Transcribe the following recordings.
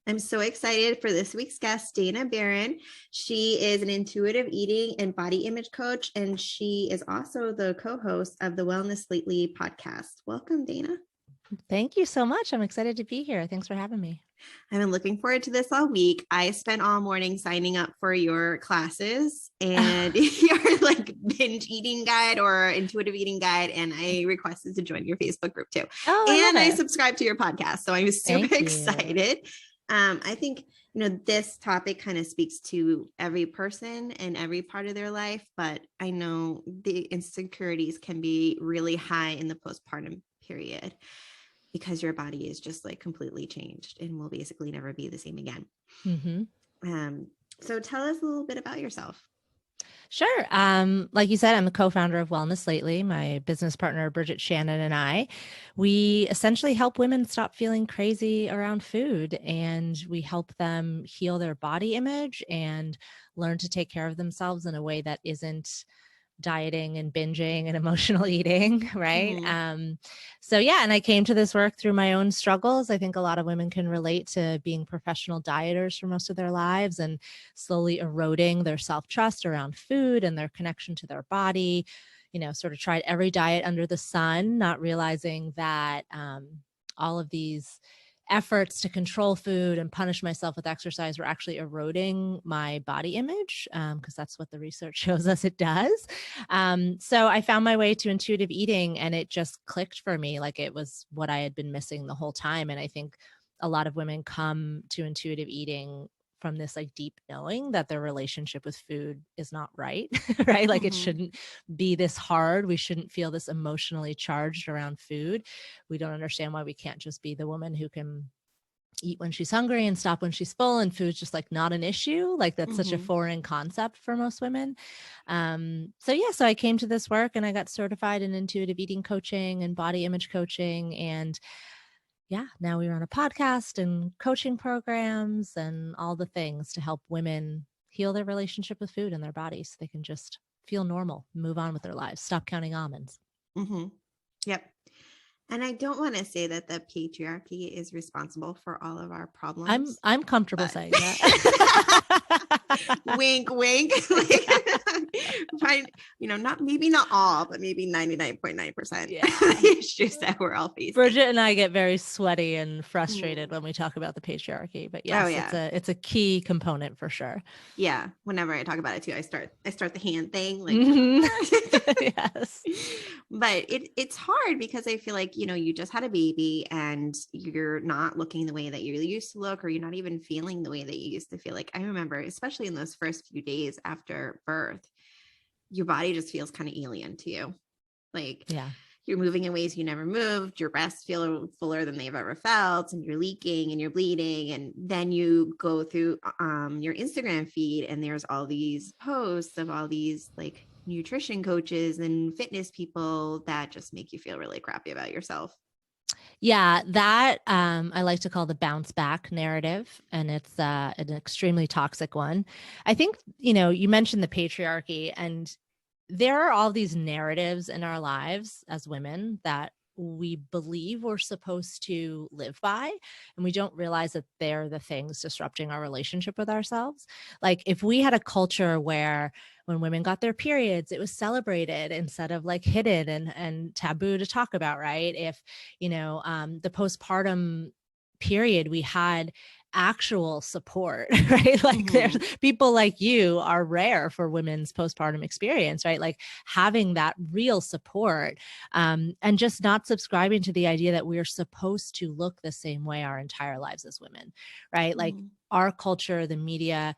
I'm so excited for this week's guest, Dana Barron. She is an intuitive eating and body image coach, and she is also the co-host of the Wellness Lately podcast. Welcome, Dana. Thank you so much. I'm excited to be here. Thanks for having me. I've been looking forward to this all week. I spent all morning signing up for your classes and your like binge eating guide or intuitive eating guide. And I requested to join your Facebook group too. I subscribed to your podcast. So I was super excited. I think, this topic kind of speaks to every person and every part of their life, but I know the insecurities can be really high in the postpartum period because your body is just like completely changed and will basically never be the same again. Mm-hmm. So tell us a little bit about yourself. Sure. Like you said, I'm the co-founder of Wellness Lately. My business partner, Bridget Shannon, and I, we essentially help women stop feeling crazy around food, and we help them heal their body image and learn to take care of themselves in a way that isn't dieting and binging and emotional eating. Right. Mm-hmm. And I came to this work through my own struggles. I think a lot of women can relate to being professional dieters for most of their lives and slowly eroding their self-trust around food and their connection to their body, sort of tried every diet under the sun, not realizing that all of these efforts to control food and punish myself with exercise were actually eroding my body image, because that's what the research shows us it does. So I found my way to intuitive eating, and it just clicked for me. Like it was what I had been missing the whole time. And I think a lot of women come to intuitive eating from this like deep knowing that their relationship with food is not right, right? Like it shouldn't be this hard. We shouldn't feel this emotionally charged around food. We don't understand why we can't just be the woman who can eat when she's hungry and stop when she's full, and food's just like not an issue. Like that's such a foreign concept for most women. So I came to this work and I got certified in intuitive eating coaching and body image coaching. And now we run a podcast and coaching programs and all the things to help women heal their relationship with food and their bodies so they can just feel normal, move on with their lives, stop counting almonds. Mm-hmm. Yep. And I don't want to say that the patriarchy is responsible for all of our problems. I'm comfortable saying that. Wink, wink. Maybe not all, but maybe 99.9%. Yeah. It's just that we're all facing. Bridget and I get very sweaty and frustrated when we talk about the patriarchy, but yes, it's a key component for sure. Yeah. Whenever I talk about it too, I start the hand thing. Like, yes. But it's hard because I feel like, you just had a baby and you're not looking the way that you used to look, or you're not even feeling the way that you used to feel. Like I remember, especially in those first few days after birth, your body just feels kind of alien to you. Like you're moving in ways you never moved. Your breasts feel fuller than they've ever felt, and you're leaking and you're bleeding. And then you go through your Instagram feed and there's all these posts of all these like nutrition coaches and fitness people that just make you feel really crappy about yourself. Yeah, that I like to call the bounce back narrative, and it's an extremely toxic one. I think, you mentioned the patriarchy, and there are all these narratives in our lives as women that we believe we're supposed to live by, and we don't realize that they're the things disrupting our relationship with ourselves. Like if we had a culture where when women got their periods, it was celebrated instead of like hidden and taboo to talk about, right? If, the postpartum period, we had actual support, right? Like there's people like you are rare for women's postpartum experience, right? Like having that real support, and just not subscribing to the idea that we're supposed to look the same way our entire lives as women, right? Like our culture, the media,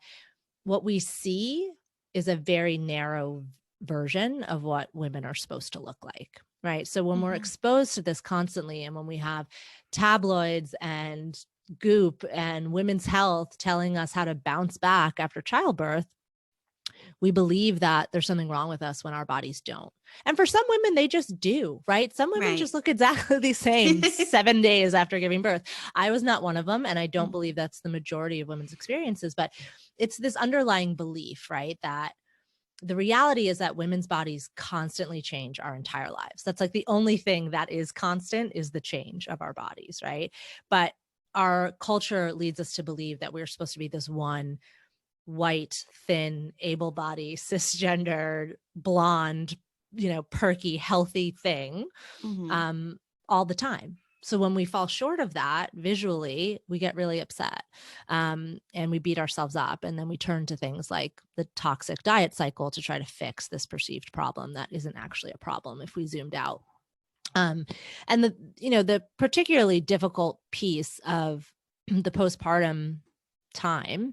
what we see is a very narrow version of what women are supposed to look like, right? So when we're exposed to this constantly, and when we have tabloids and Goop and Women's Health telling us how to bounce back after childbirth, we believe that there's something wrong with us when our bodies don't. And for some women, they just do, right? Some women just look exactly the same 7 days after giving birth. I was not one of them, and I don't believe that's the majority of women's experiences, but it's this underlying belief, right? That the reality is that women's bodies constantly change our entire lives. That's like the only thing that is constant is the change of our bodies, right? But our culture leads us to believe that we're supposed to be this one white, thin, able-bodied, cisgender, blonde, perky, healthy thing all the time. So when we fall short of that visually, we get really upset and we beat ourselves up. And then we turn to things like the toxic diet cycle to try to fix this perceived problem that isn't actually a problem if we zoomed out. And the particularly difficult piece of the postpartum time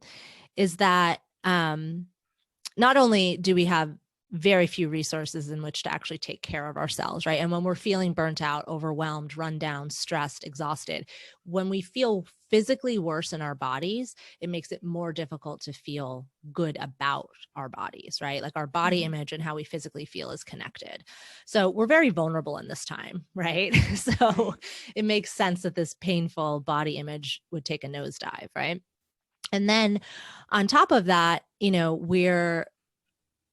is that not only do we have very few resources in which to actually take care of ourselves, right? And when we're feeling burnt out, overwhelmed, run down, stressed, exhausted, when we feel physically worse in our bodies, it makes it more difficult to feel good about our bodies, right? Like our body image and how we physically feel is connected. So we're very vulnerable in this time, right? So it makes sense that this painful body image would take a nosedive, right? And then on top of that,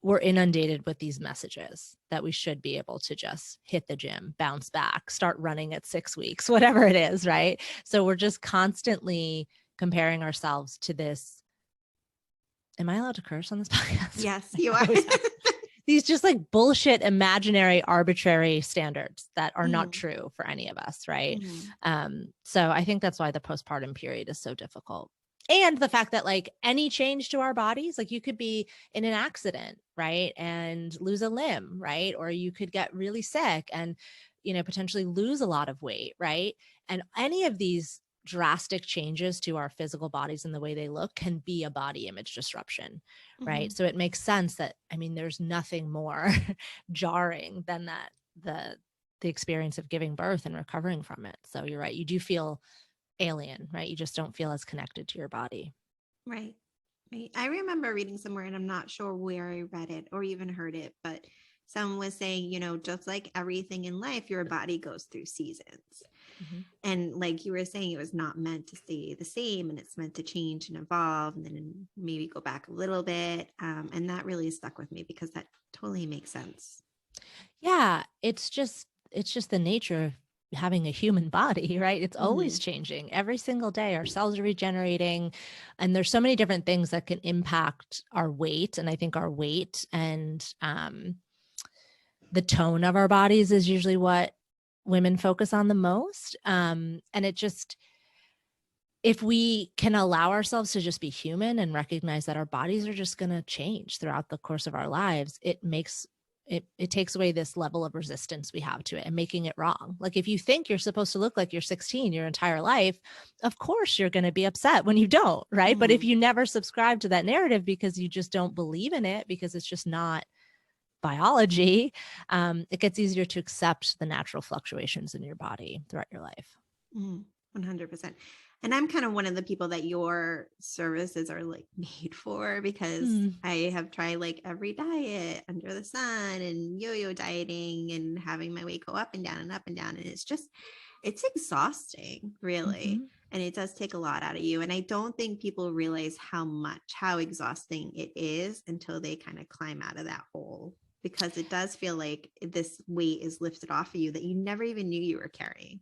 we're inundated with these messages that we should be able to just hit the gym, bounce back, start running at 6 weeks, whatever it is, right? So we're just constantly comparing ourselves to this. Am I allowed to curse on this podcast? Yes, you are. These just like bullshit, imaginary, arbitrary standards that are not true for any of us, right? So I think that's why the postpartum period is so difficult. And the fact that like any change to our bodies, like you could be in an accident, right? And lose a limb, right? Or you could get really sick and, potentially lose a lot of weight, right? And any of these drastic changes to our physical bodies and the way they look can be a body image disruption, right? So it makes sense that, there's nothing more jarring than that, the experience of giving birth and recovering from it. So you're right. You do feel alien, right? You just don't feel as connected to your body. Right. I remember reading somewhere, and I'm not sure where I read it or even heard it, but someone was saying, just like everything in life, your body goes through seasons. And like you were saying, it was not meant to stay the same, and it's meant to change and evolve and then maybe go back a little bit. And that really stuck with me because that totally makes sense. Yeah. It's just the nature of having a human body, right? It's always changing every single day. Our cells are regenerating, and there's so many different things that can impact our weight. And I think our weight and the tone of our bodies is usually what women focus on the most. And it just, if we can allow ourselves to just be human and recognize that our bodies are just going to change throughout the course of our lives, it makes it takes away this level of resistance we have to it and making it wrong. Like if you think you're supposed to look like you're 16 your entire life, of course you're going to be upset when you don't, right? But if you never subscribe to that narrative because you just don't believe in it, because it's just not biology, it gets easier to accept the natural fluctuations in your body throughout your life. 100%. And I'm kind of one of the people that your services are like made for, because I have tried like every diet under the sun and yo-yo dieting and having my weight go up and down and up and down. And it's exhausting, really. And it does take a lot out of you. And I don't think people realize how exhausting it is until they kind of climb out of that hole, because it does feel like this weight is lifted off of you that you never even knew you were carrying.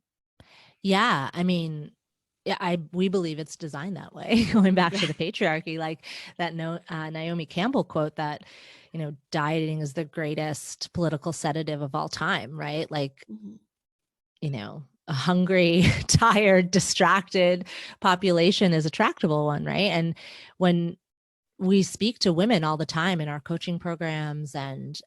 Yeah. We believe it's designed that way. Going back to the patriarchy, like that Naomi Campbell quote that, dieting is the greatest political sedative of all time, right? Like, a hungry, tired, distracted population is a tractable one, right? And when we speak to women all the time in our coaching programs and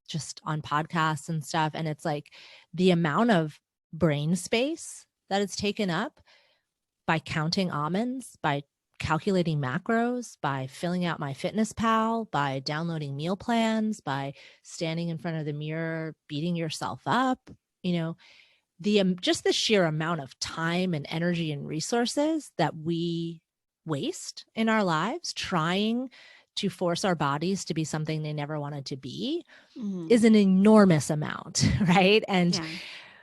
just on podcasts and stuff, and it's like the amount of brain space that it's taken up by counting almonds, by calculating macros, by filling out MyFitnessPal, by downloading meal plans, by standing in front of the mirror, beating yourself up, just the sheer amount of time and energy and resources that we waste in our lives trying to force our bodies to be something they never wanted to be is an enormous amount, right? And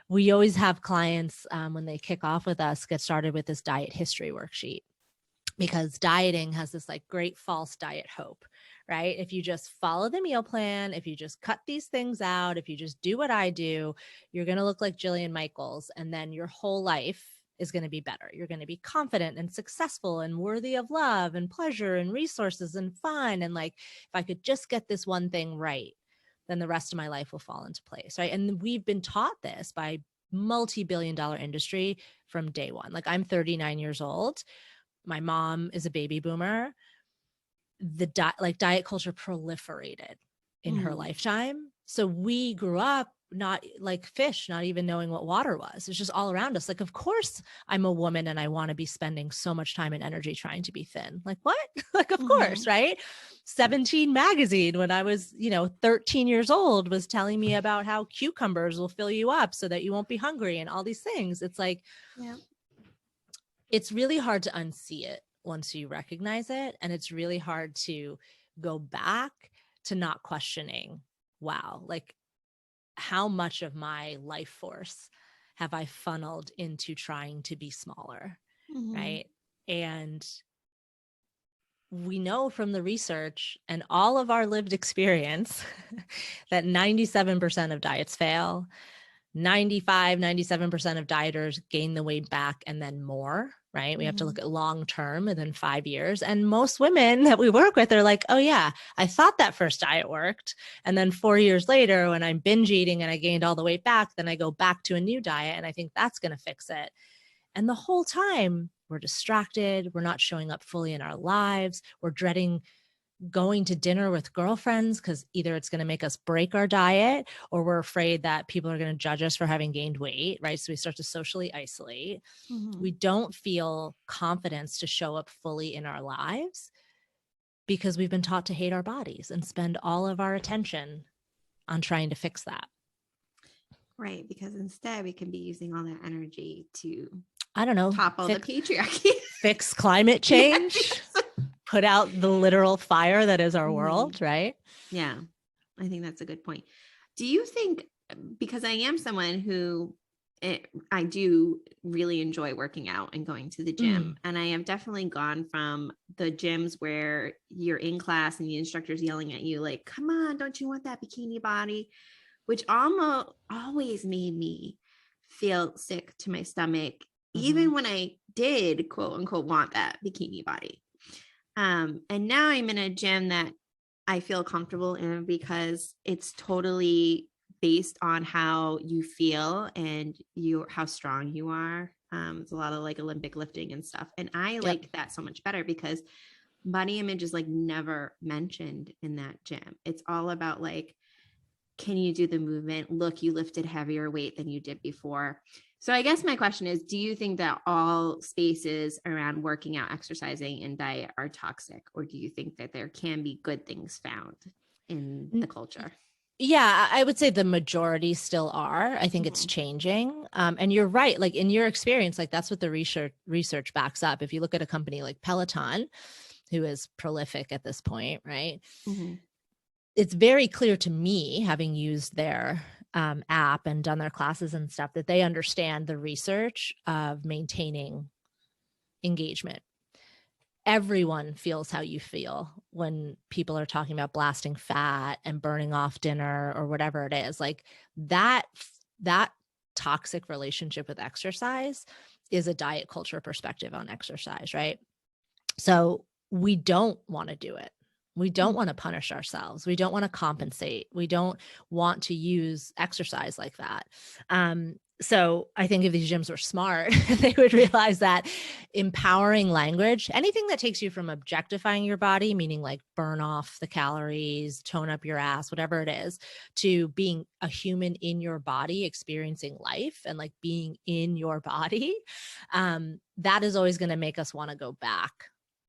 we always have clients when they kick off with us get started with this diet history worksheet, because dieting has this like great false diet hope, right? If you just follow the meal plan, if you just cut these things out, if you just do what I do, you're going to look like Jillian Michaels, and then your whole life is going to be better. You're going to be confident and successful and worthy of love and pleasure and resources and fun. And like, if I could just get this one thing right, then the rest of my life will fall into place, right? And we've been taught this by multi-billion-dollar industry from day one. Like, I'm 39 years old. My mom is a baby boomer. The diet culture proliferated in her lifetime. So we grew up not like fish, not even knowing what water was. It's just all around us. Like, of course I'm a woman and I want to be spending so much time and energy trying to be thin. Like, what? Like, of course, right? 17 magazine, when I was, 13 years old, was telling me about how cucumbers will fill you up so that you won't be hungry and all these things. It's like, it's really hard to unsee it once you recognize it. And it's really hard to go back to not questioning, wow, like, how much of my life force have I funneled into trying to be smaller, right? And we know from the research and all of our lived experience that 97% of diets fail. 97% of dieters gain the weight back and then more, right? We have to look at long-term within 5 years. And most women that we work with are like, oh yeah, I thought that first diet worked. And then 4 years later, when I'm binge eating and I gained all the weight back, then I go back to a new diet and I think that's going to fix it. And the whole time we're distracted. We're not showing up fully in our lives. We're dreading going to dinner with girlfriends because either it's going to make us break our diet or we're afraid that people are going to judge us for having gained weight, right? So we start to socially isolate. We don't feel confidence to show up fully in our lives because we've been taught to hate our bodies and spend all of our attention on trying to fix that. Right, because instead we can be using all that energy to, I don't know, topple the patriarchy. Fix climate change. Yes. Put out the literal fire that is our world, right? Yeah, I think that's a good point. Do you think, because I am someone who I do really enjoy working out and going to the gym, and I have definitely gone from the gyms where you're in class and the instructor's yelling at you like, come on, don't you want that bikini body? Which almost always made me feel sick to my stomach, even when I did quote unquote want that bikini body. And now I'm in a gym that I feel comfortable in because it's totally based on how you feel and how strong you are. It's a lot of like Olympic lifting and stuff. And I like that so much better because body image is like never mentioned in that gym. It's all about like, can you do the movement? Look, you lifted heavier weight than you did before. So I guess my question is, do you think that all spaces around working out, exercising, and diet are toxic? Or do you think that there can be good things found in the culture? Yeah, I would say the majority still are. I think it's changing. And you're right. Like in your experience, like that's what the research backs up. If you look at a company like Peloton, who is prolific at this point, right? It's very clear to me, having used their app and done their classes and stuff, that they understand the research of maintaining engagement. Everyone feels how you feel when people are talking about blasting fat and burning off dinner or whatever it is. Like that toxic relationship with exercise is a diet culture perspective on exercise, right? So we don't want to do it. We don't want to punish ourselves. We don't want to compensate. We don't want to use exercise like that. So I think if these gyms were smart, they would realize that empowering language, anything that takes you from objectifying your body, meaning like burn off the calories, tone up your ass, whatever it is, to being a human in your body, experiencing life and like being in your body, that is always going to make us want to go back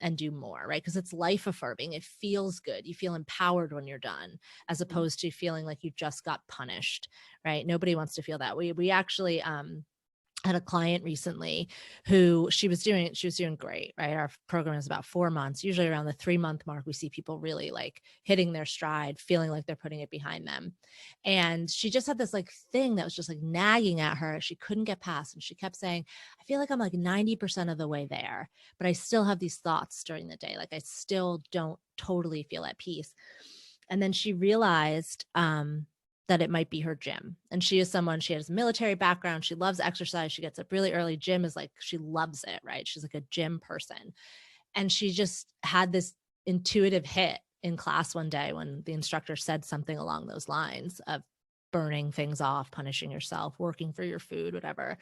and do more, right? Because it's life affirming. It feels good. You feel empowered when you're done, as opposed to feeling like you just got punished, right? Nobody wants to feel that. We actually had a client recently who she was doing great, right? Our program is about 4 months. Usually around the 3-month mark, we see people really like hitting their stride, feeling like they're putting it behind them. And she just had this like thing that was just like nagging at her. She couldn't get past. And she kept saying, I feel like I'm like 90% of the way there, but I still have these thoughts during the day. Like I still don't totally feel at peace. And then she realized, that it might be her gym. And she has a military background. She loves exercise. She gets up really early. Gym is like, she loves it, right? She's like a gym person. And she just had this intuitive hit in class one day when the instructor said something along those lines of burning things off, punishing yourself, working for your food, whatever.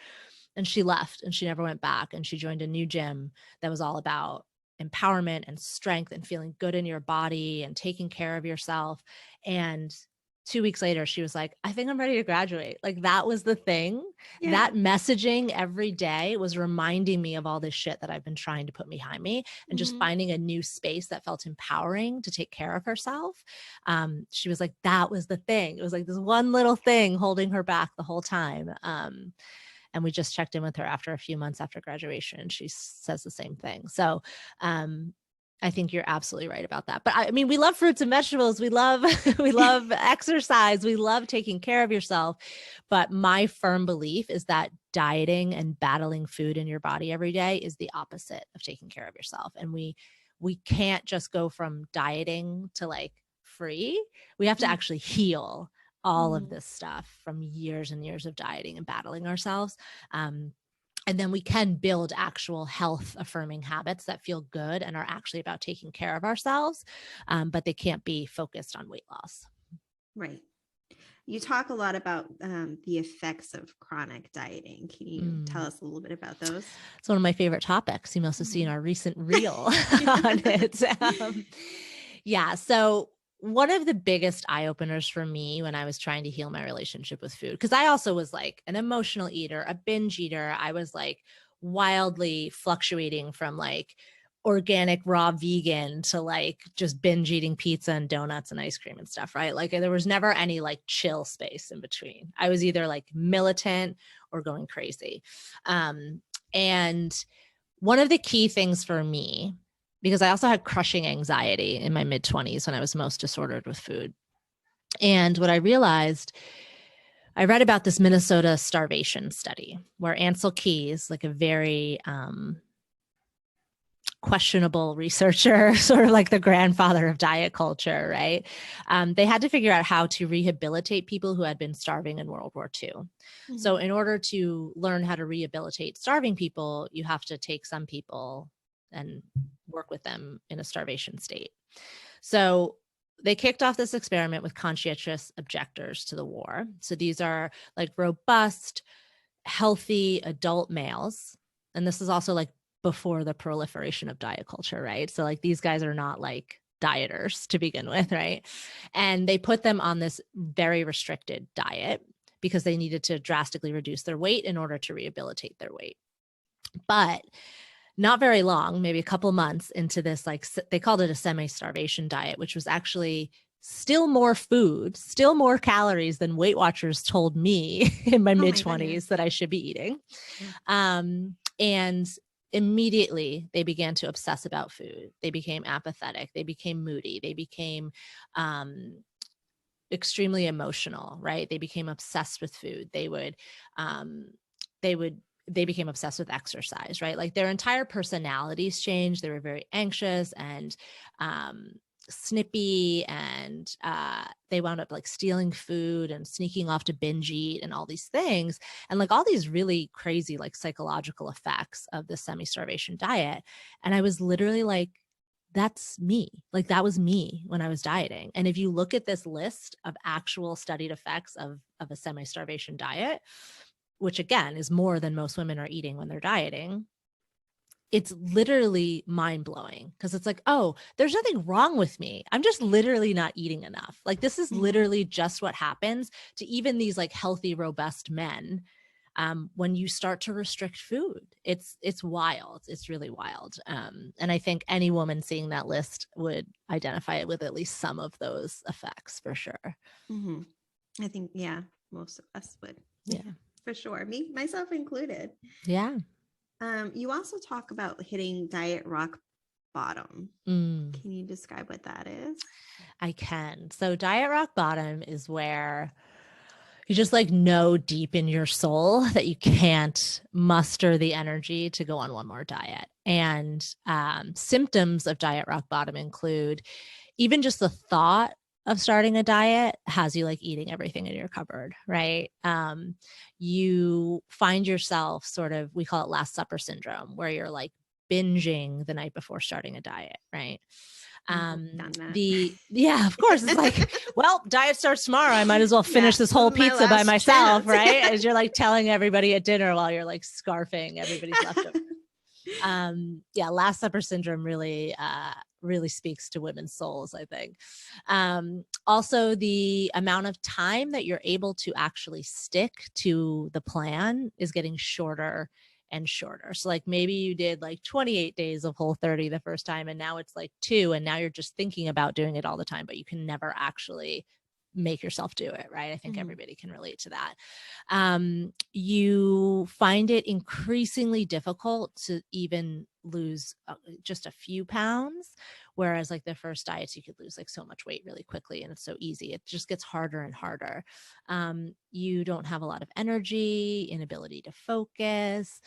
And she left and she never went back. And she joined a new gym that was all about empowerment and strength and feeling good in your body and taking care of yourself. And 2 weeks later, she was like, I think I'm ready to graduate. Like, that was the thing. Yeah. That messaging every day was reminding me of all this shit that I've been trying to put behind me, and just finding a new space that felt empowering to take care of herself. She was like, that was the thing. It was like this one little thing holding her back the whole time. And we just checked in with her after a few months after graduation. She says the same thing. So, I think you're absolutely right about that. But I mean, we love fruits and vegetables. We love exercise. We love taking care of yourself. But my firm belief is that dieting and battling food in your body every day is the opposite of taking care of yourself. And we can't just go from dieting to like free. We have to actually heal all of this stuff from years and years of dieting and battling ourselves. And then we can build actual health affirming habits that feel good and are actually about taking care of ourselves, but they can't be focused on weight loss. Right. You talk a lot about the effects of chronic dieting. Can you tell us a little bit about those? It's one of my favorite topics. You must have seen our recent reel on it. Yeah. So one of the biggest eye openers for me when I was trying to heal my relationship with food, because I also was like an emotional eater, a binge eater. I was like wildly fluctuating from like organic raw vegan to like just binge eating pizza and donuts and ice cream and stuff, right? Like there was never any like chill space in between. I was either like militant or going crazy. And one of the key things for me, because I also had crushing anxiety in my mid-20s when I was most disordered with food. And what I realized, I read about this Minnesota starvation study where Ansel Keys, like a very questionable researcher, sort of like the grandfather of diet culture, right? They had to figure out how to rehabilitate people who had been starving in World War II. So in order to learn how to rehabilitate starving people, you have to take some people and work with them in a starvation state. So they kicked off this experiment with conscientious objectors to the war. So these are like robust, healthy adult males. And this is also like before the proliferation of diet culture, right? So like these guys are not like dieters to begin with, right? And they put them on this very restricted diet because they needed to drastically reduce their weight in order to rehabilitate their weight. But not very long, maybe a couple months into this, like they called it a semi-starvation diet, which was actually still more food, still more calories than Weight Watchers told me in my mid-20s that I should be eating. And immediately they began to obsess about food. They became apathetic. They became moody. They became extremely emotional, right? They became obsessed with food. They became obsessed with exercise, right? Like their entire personalities changed. They were very anxious and snippy, and they wound up like stealing food and sneaking off to binge eat and all these things. And like all these really crazy like psychological effects of the semi-starvation diet. And I was literally like, that's me. Like that was me when I was dieting. And if you look at this list of actual studied effects of a semi-starvation diet, which again is more than most women are eating when they're dieting, it's literally mind-blowing because it's like, oh, there's nothing wrong with me. I'm just literally not eating enough. Like this is literally just what happens to even these like healthy, robust men when you start to restrict food. It's wild. It's really wild. And I think any woman seeing that list would identify it with at least some of those effects for sure. I think, yeah, most of us would. Yeah. For sure. Me, myself included. Yeah. You also talk about hitting diet rock bottom. Can you describe what that is? I can. So diet rock bottom is where you just like know deep in your soul that you can't muster the energy to go on one more diet. And symptoms of diet rock bottom include even just the thought of starting a diet has you like eating everything in your cupboard, right? You find yourself sort of, we call it Last Supper syndrome, where you're like binging the night before starting a diet, right? Done that. Yeah, of course. It's like, well, diet starts tomorrow. I might as well finish this whole pizza by myself, right? As you're like telling everybody at dinner while you're like scarfing everybody's leftovers. Last supper syndrome really speaks to women's souls, I think. Also, the amount of time that you're able to actually stick to the plan is getting shorter and shorter. So like maybe you did like 28 days of Whole30 the first time, and now it's like 2, and now you're just thinking about doing it all the time, but you can never actually make yourself do it, right? I think everybody can relate to that. You find it increasingly difficult to even lose just a few pounds, whereas like the first diets you could lose like so much weight really quickly, and it's so easy. It just gets harder and harder. You don't have a lot of energy, inability to focus.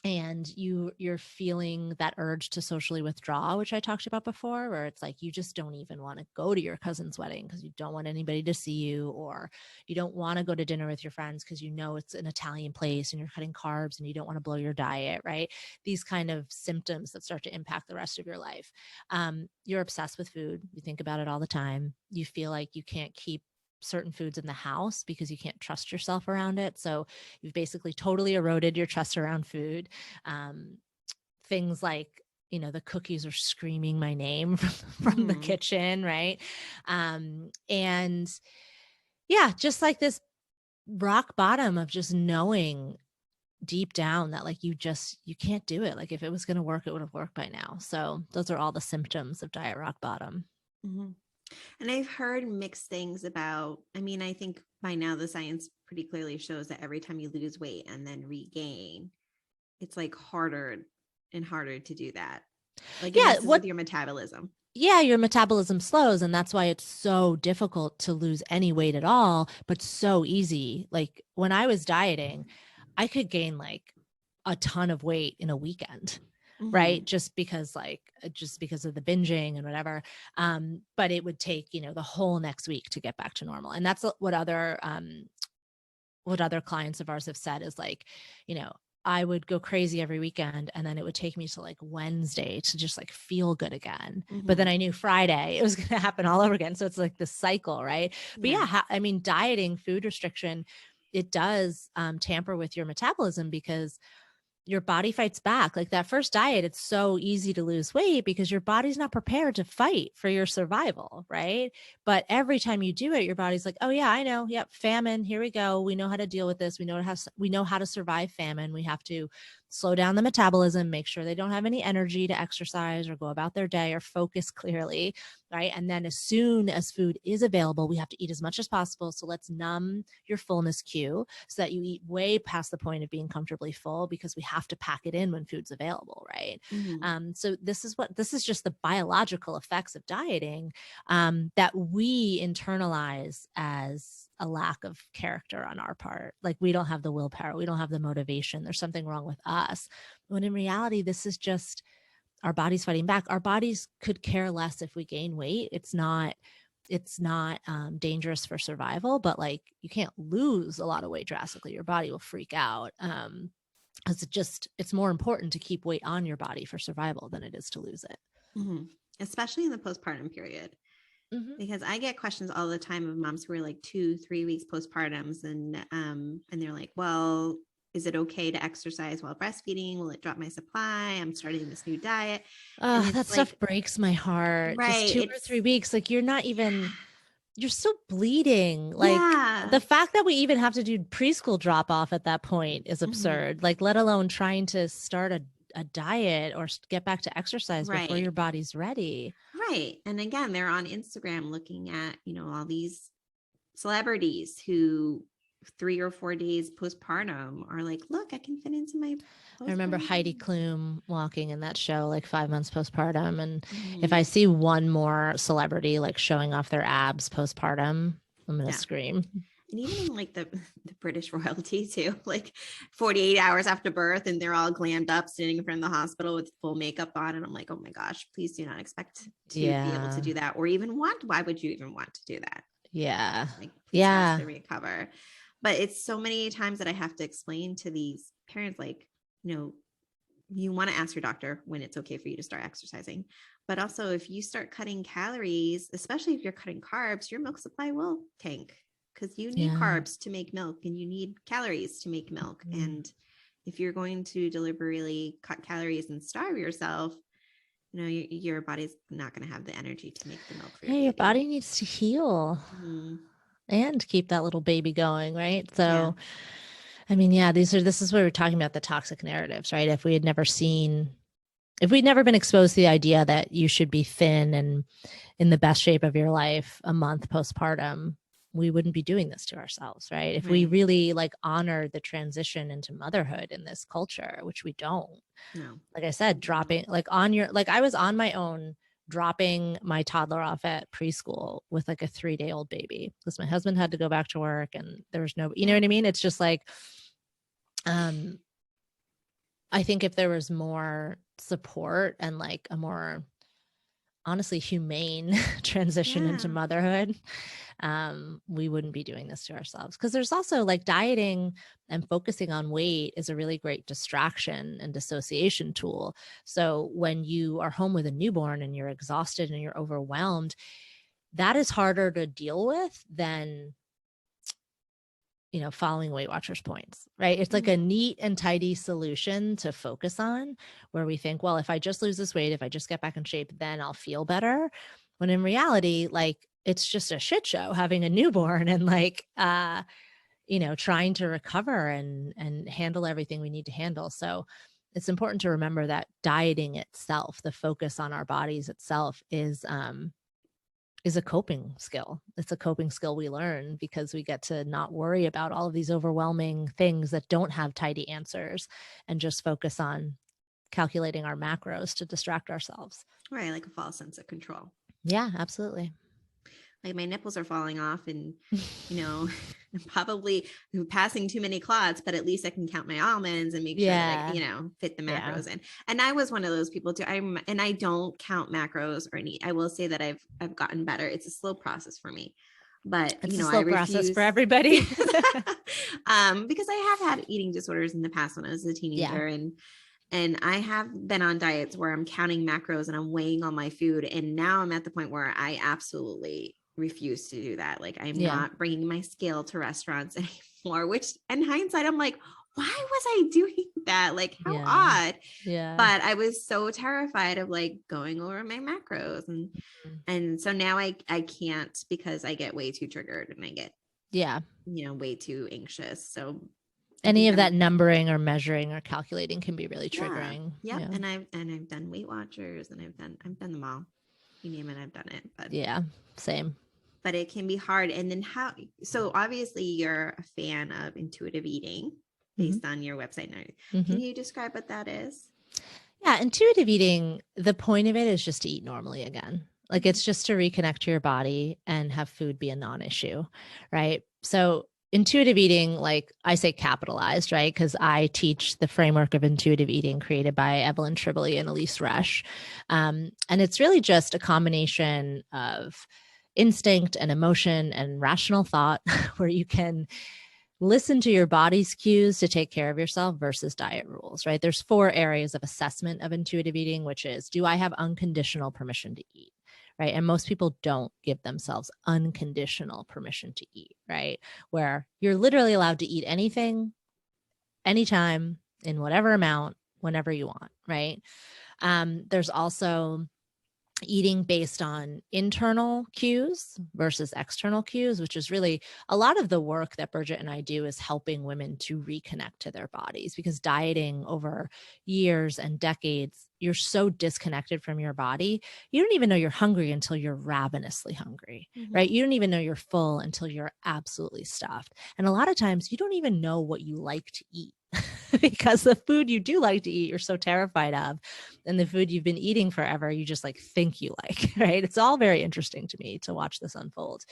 And you're feeling that urge to socially withdraw, which I talked about before, where it's like you just don't even want to go to your cousin's wedding because you don't want anybody to see you, or you don't want to go to dinner with your friends because you know it's an Italian place and you're cutting carbs and you don't want to blow your diet, right? These kind of symptoms that start to impact the rest of your life. You're obsessed with food. You think about it all the time. You feel like you can't keep certain foods in the house because you can't trust yourself around it. So you've basically totally eroded your trust around food. Things like, the cookies are screaming my name from the kitchen, right? And yeah, just like this rock bottom of just knowing deep down that like you can't do it. Like if it was going to work, it would have worked by now. So those are all the symptoms of diet rock bottom. And I've heard mixed things about, I think by now the science pretty clearly shows that every time you lose weight and then regain, it's like harder and harder to do that. Like it messes with your metabolism. Yeah, your metabolism slows, and that's why it's so difficult to lose any weight at all, but so easy. Like when I was dieting, I could gain like a ton of weight in a weekend. Right. Just because of the binging and whatever. But it would take, the whole next week to get back to normal. And that's what other clients of ours have said is like, I would go crazy every weekend, and then it would take me to like Wednesday to just like feel good again. But then I knew Friday it was going to happen all over again. So it's like this cycle, right? But dieting, food restriction, it does tamper with your metabolism because your body fights back. Like that first diet, it's so easy to lose weight because your body's not prepared to fight for your survival, right? But every time you do it, your body's like, oh yeah, I know. Yep. Famine. Here we go. We know how to deal with this. We know how to survive famine. We have to slow down the metabolism, make sure they don't have any energy to exercise or go about their day or focus clearly, right? And then as soon as food is available, we have to eat as much as possible. So let's numb your fullness cue so that you eat way past the point of being comfortably full, because we have to pack it in when food's available, right? So this is just the biological effects of dieting that we internalize as a lack of character on our part. Like we don't have the willpower, we don't have the motivation, there's something wrong with us. When in reality, this is just our bodies fighting back. Our bodies could care less if we gain weight. It's not dangerous for survival, but like you can't lose a lot of weight drastically. Your body will freak out. Because it's more important to keep weight on your body for survival than it is to lose it. Especially in the postpartum period. Because I get questions all the time of moms who are like 2-3 weeks postpartums, and they're like, well, is it okay to exercise while breastfeeding? Will it drop my supply? I'm starting this new diet. That stuff breaks my heart. Right. Just 2 or 3 weeks. Like you're still bleeding. Like the fact that we even have to do preschool drop off at that point is absurd. Like let alone trying to start a diet or get back to exercise before your body's ready. Right. And again, they're on Instagram looking at, all these celebrities who 3 or 4 days postpartum are like, look, I can fit into my postpartum. I remember Heidi Klum walking in that show like 5 months postpartum. And if I see one more celebrity like showing off their abs postpartum, I'm going to scream. And even in like the British royalty too, like 48 hours after birth, and they're all glammed up, sitting in front of the hospital with full makeup on. And I'm like, oh my gosh, please do not expect to be able to do that, or even want. Why would you even want to do that? Yeah. Like, please rest and recover. But it's so many times that I have to explain to these parents, like, you want to ask your doctor when it's okay for you to start exercising. But also, if you start cutting calories, especially if you're cutting carbs, your milk supply will tank, because you need carbs to make milk and you need calories to make milk. And if you're going to deliberately cut calories and starve yourself, your body's not going to have the energy to make the milk for your body needs to heal and keep that little baby going, right? So I mean, this is where we're talking about the toxic narratives, right? If we'd never been exposed to the idea that you should be thin and in the best shape of your life a month postpartum, we wouldn't be doing this to ourselves, right? If we really like honor the transition into motherhood in this culture, which we don't. No. Like I said, dropping I was on my own, dropping my toddler off at preschool with like a 3-day-old baby, because my husband had to go back to work and there was no, you know what I mean? It's just like, I think if there was more support and like a more honestly humane transition into motherhood, we wouldn't be doing this to ourselves. Because there's also like dieting and focusing on weight is a really great distraction and dissociation tool. So when you are home with a newborn and you're exhausted and you're overwhelmed, that is harder to deal with than following Weight Watchers points, right? It's like a neat and tidy solution to focus on, where we think, well, if I just lose this weight, if I just get back in shape, then I'll feel better. When in reality, like, it's just a shit show having a newborn and like, trying to recover and handle everything we need to handle. So it's important to remember that dieting itself, the focus on our bodies itself, is a coping skill. It's a coping skill we learn because we get to not worry about all of these overwhelming things that don't have tidy answers and just focus on calculating our macros to distract ourselves. Right. Like a false sense of control. Yeah, absolutely. Like my nipples are falling off and, probably passing too many clots, but at least I can count my almonds and make sure that I, fit the macros in. And I was one of those people too. I don't count macros or I will say that I've gotten better. It's a slow process for me, but it's a slow process for everybody. Because I have had eating disorders in the past when I was a teenager, and I have been on diets where I'm counting macros and I'm weighing all my food. And now I'm at the point where I absolutely refuse to do that. Like, I'm not bringing my scale to restaurants anymore, which in hindsight, I'm like, why was I doing that? Like, how odd. Yeah. But I was so terrified of like going over my macros. And so now I can't, because I get way too triggered and I get, way too anxious. So any of that numbering or measuring or calculating can be really triggering. Yeah. And I've done Weight Watchers and I've done them all. You name it, I've done it. But same. But it can be hard. And then so obviously you're a fan of intuitive eating based on your website. Can you describe what that is? Yeah. Intuitive eating, the point of it is just to eat normally again. Like, it's just to reconnect to your body and have food be a non-issue. Right. So intuitive eating, like I say capitalized, right? Because I teach the framework of intuitive eating created by Evelyn Tribole and Elise Resch. And it's really just a combination of instinct and emotion and rational thought, where you can listen to your body's cues to take care of yourself versus diet rules, right? There's 4 areas of assessment of intuitive eating, which is, do I have unconditional permission to eat? Right. And most people don't give themselves unconditional permission to eat, right? Where you're literally allowed to eat anything, anytime, in whatever amount, whenever you want, right? There's also eating based on internal cues versus external cues, which is really a lot of the work that Bridget and I do, is helping women to reconnect to their bodies, because dieting over years and decades, you're so disconnected from your body. You don't even know you're hungry until you're ravenously hungry, right? You don't even know you're full until you're absolutely stuffed. And a lot of times you don't even know what you like to eat. because the food you do like to eat, you're so terrified of. And the food you've been eating forever, you just like think you like, right? It's all very interesting to me to watch this unfold.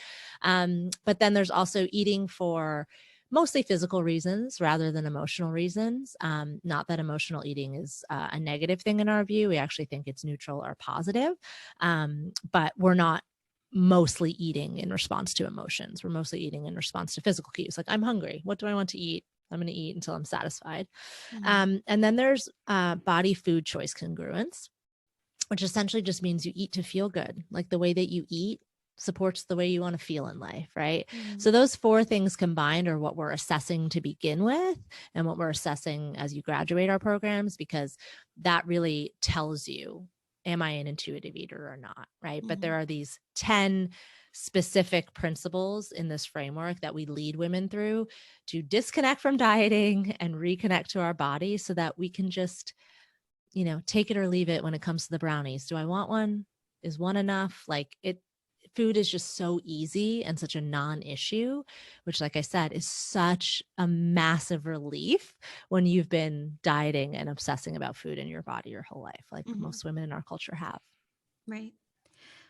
But then there's also eating for mostly physical reasons rather than emotional reasons. Not that emotional eating is a negative thing in our view. We actually think it's neutral or positive, but we're not mostly eating in response to emotions. We're mostly eating in response to physical cues. Like, I'm hungry. What do I want to eat? I'm going to eat until I'm satisfied. And then there's body food choice congruence, which essentially just means you eat to feel good. Like the way that you eat supports the way you want to feel in life, right? So those four things combined are what we're assessing to begin with and what we're assessing as you graduate our programs, because that really tells you, am I an intuitive eater or not, right? But there are these 10 specific principles in this framework that we lead women through to disconnect from dieting and reconnect to our body so that we can just, take it or leave it when it comes to the brownies. Do I want one? Is one enough? Food is just so easy and such a non-issue, which, like I said, is such a massive relief when you've been dieting and obsessing about food in your body your whole life, like most women in our culture have. Right.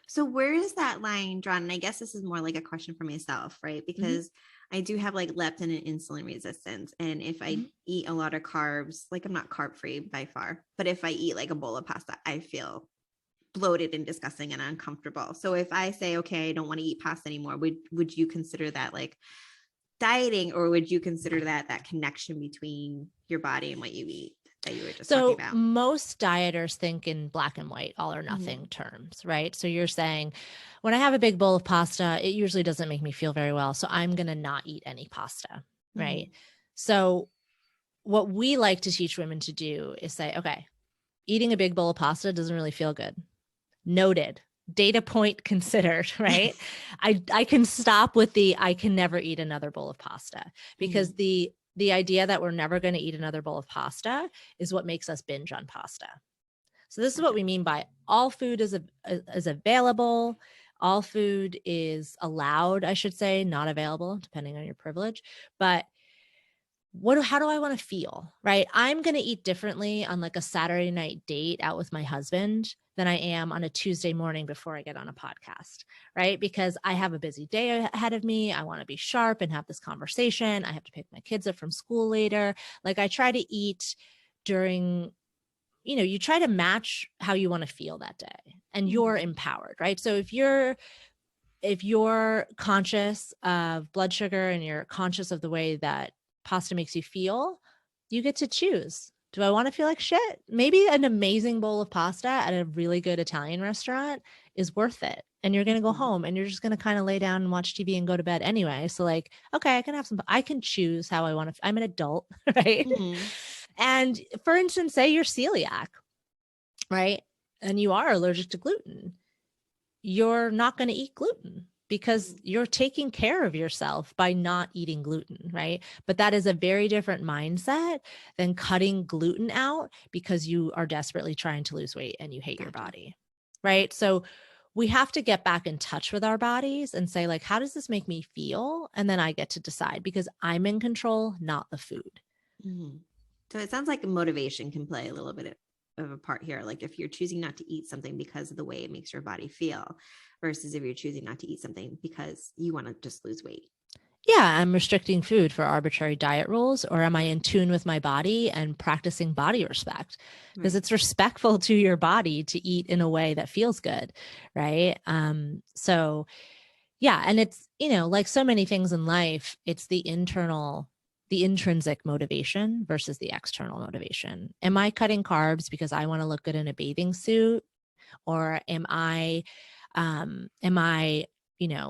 So where is that line drawn? And I guess this is more like a question for myself, right? Because I do have like leptin and insulin resistance. And if I eat a lot of carbs, like I'm not carb free by far, but if I eat like a bowl of pasta, I feel bloated and disgusting and uncomfortable. So if I say, okay, I don't want to eat pasta anymore, would you consider that like dieting, or would you consider that connection between your body and what you eat that you were just talking about? Most dieters think in black and white, all or nothing terms, right? So you're saying, when I have a big bowl of pasta, it usually doesn't make me feel very well. So I'm going to not eat any pasta, right? So what we like to teach women to do is say, okay, eating a big bowl of pasta doesn't really feel good. Noted. Data point considered, right? I can stop with I can never eat another bowl of pasta, because the idea that we're never going to eat another bowl of pasta is what makes us binge on pasta. So this is what we mean by all food is available. All food is allowed, I should say, not available, depending on your privilege. But how do I want to feel, right? I'm going to eat differently on like a Saturday night date out with my husband than I am on a Tuesday morning before I get on a podcast, right? Because I have a busy day ahead of me. I want to be sharp and have this conversation. I have to pick my kids up from school later. Like, I try to eat during, you try to match how you want to feel that day, and you're empowered, right? So if you're conscious of blood sugar and you're conscious of the way that pasta makes you feel, you get to choose. Do I want to feel like shit? Maybe an amazing bowl of pasta at a really good Italian restaurant is worth it. And you're going to go home and you're just going to kind of lay down and watch TV and go to bed anyway. So like, okay, I can choose how I want to, I'm an adult, right? And for instance, say you're celiac, right? And you are allergic to gluten. You're not going to eat gluten, because you're taking care of yourself by not eating gluten, right? But that is a very different mindset than cutting gluten out because you are desperately trying to lose weight and you hate your body, right? So we have to get back in touch with our bodies and say, like, how does this make me feel? And then I get to decide, because I'm in control, not the food. So it sounds like motivation can play a little bit of a part here. Like if you're choosing not to eat something because of the way it makes your body feel, versus if you're choosing not to eat something because you want to just lose weight. Yeah, I'm restricting food for arbitrary diet rules, or am I in tune with my body and practicing body respect? Because it's respectful to your body to eat in a way that feels good, right? So yeah, and it's, like so many things in life, it's the intrinsic motivation versus the external motivation. Am I cutting carbs because I want to look good in a bathing suit? Or am I,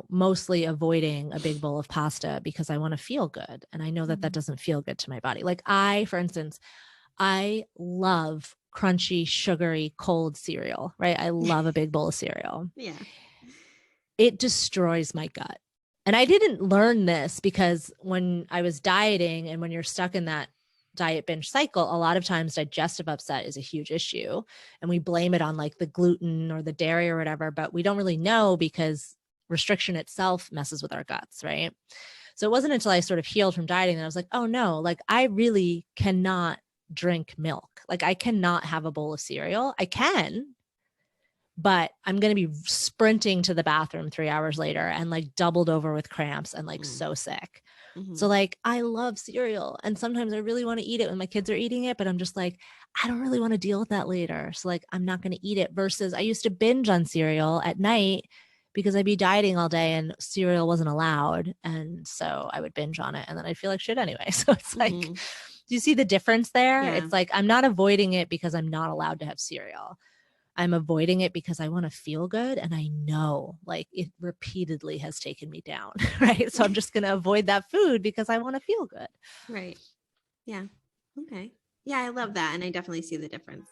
mostly avoiding a big bowl of pasta because I want to feel good? And I know that doesn't feel good to my body. Like for instance, I love crunchy, sugary, cold cereal, right? I love a big bowl of cereal. Yeah. It destroys my gut. And I didn't learn this because when I was dieting and when you're stuck in that diet binge cycle, a lot of times digestive upset is a huge issue. And we blame it on like the gluten or the dairy or whatever, but we don't really know because restriction itself messes with our guts, right? So it wasn't until I sort of healed from dieting that I was like, oh no, like I really cannot drink milk. Like I cannot have a bowl of cereal. I can, but I'm going to be sprinting to the bathroom 3 hours later and like doubled over with cramps and like so sick. So like I love cereal and sometimes I really want to eat it when my kids are eating it, but I'm just like, I don't really want to deal with that later. So like I'm not going to eat it versus I used to binge on cereal at night because I'd be dieting all day and cereal wasn't allowed. And so I would binge on it and then I'd feel like shit anyway. So it's like, do you see the difference there? Yeah. It's like, I'm not avoiding it because I'm not allowed to have cereal. I'm avoiding it because I want to feel good. And I know like it repeatedly has taken me down. Right. So I'm just going to avoid that food because I want to feel good. Right. Yeah. Okay. Yeah. I love that. And I definitely see the difference.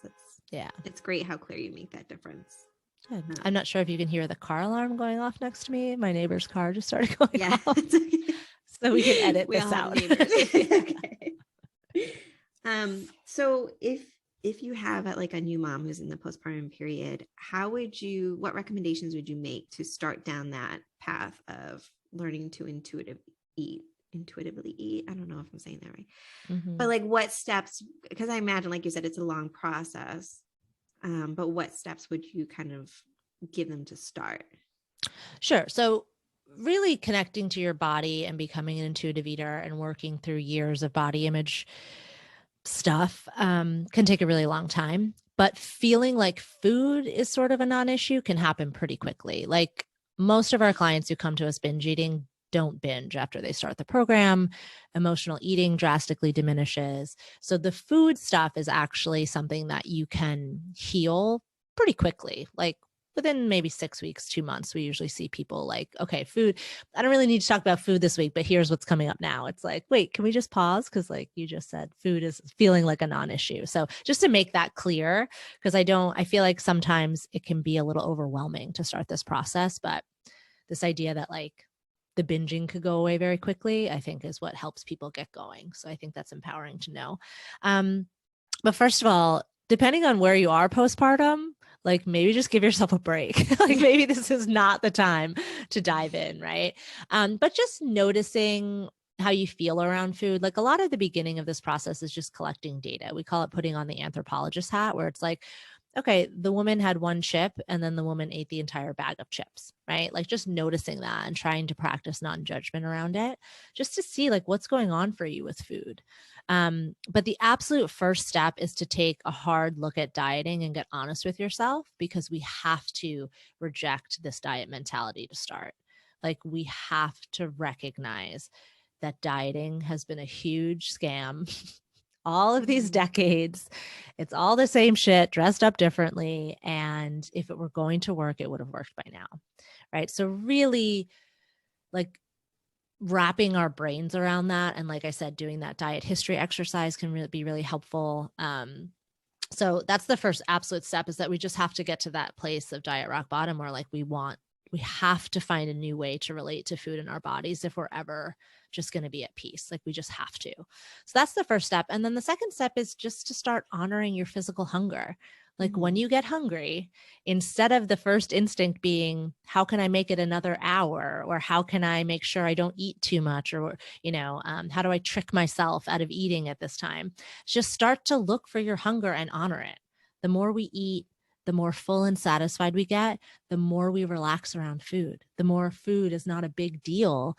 It's great how clear you make that difference. Good. I'm not sure if you can hear the car alarm going off next to me. My neighbor's car just started going off. So we can edit this out. Okay. So if you have like a new mom who's in the postpartum period, what recommendations would you make to start down that path of learning to intuitively eat? I don't know if I'm saying that right, but like what steps, because I imagine, like you said, it's a long process. But what steps would you kind of give them to start? Sure. So really connecting to your body and becoming an intuitive eater and working through years of body image stuff can take a really long time, but feeling like food is sort of a non-issue can happen pretty quickly. Like most of our clients who come to us binge eating don't binge after they start the program. Emotional eating drastically diminishes. So the food stuff is actually something that you can heal pretty quickly. Like within maybe 6 weeks, 2 months, we usually see people like, okay, food, I don't really need to talk about food this week, but here's what's coming up now. It's like, wait, can we just pause? Because like you just said, food is feeling like a non-issue. So just to make that clear, because I feel like sometimes it can be a little overwhelming to start this process, but this idea that like the binging could go away very quickly, I think is what helps people get going. So I think that's empowering to know. But first of all, depending on where you are postpartum, like maybe just give yourself a break. Like maybe this is not the time to dive in, right? But just noticing how you feel around food. Like a lot of the beginning of this process is just collecting data. We call it putting on the anthropologist hat, where it's like, okay, the woman had one chip and then the woman ate the entire bag of chips, right? Like just noticing that and trying to practice non-judgment around it, just to see like what's going on for you with food. But the absolute first step is to take a hard look at dieting and get honest with yourself, because we have to reject this diet mentality to start. Like we have to recognize that dieting has been a huge scam. All of these decades, it's all the same shit dressed up differently. And if it were going to work, it would have worked by now. Right. So really like wrapping our brains around that. And like I said, doing that diet history exercise can really be really helpful. So that's the first absolute step, is that we just have to get to that place of diet rock bottom where like we have to find a new way to relate to food in our bodies if we're ever just going to be at peace. Like we just have to. So that's the first step. And then the second step is just to start honoring your physical hunger. Like when you get hungry, instead of the first instinct being, how can I make it another hour? Or how can I make sure I don't eat too much? Or, how do I trick myself out of eating at this time? Just start to look for your hunger and honor it. The more we eat, the more full and satisfied we get, the more we relax around food, the more food is not a big deal.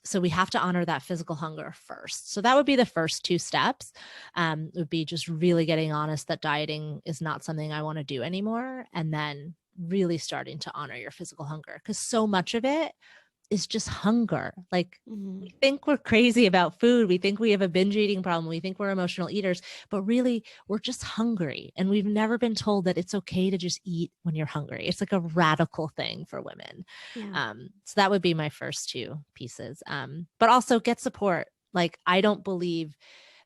So we have to honor that physical hunger first. So that would be the first two steps, would be just really getting honest that dieting is not something I want to do anymore. And then really starting to honor your physical hunger, because so much of it is just hunger. Like we think we're crazy about food. We think we have a binge eating problem. We think we're emotional eaters, but really we're just hungry. And we've never been told that it's okay to just eat when you're hungry. It's like a radical thing for women. Yeah. So that would be my first two pieces. But also get support. Like I don't believe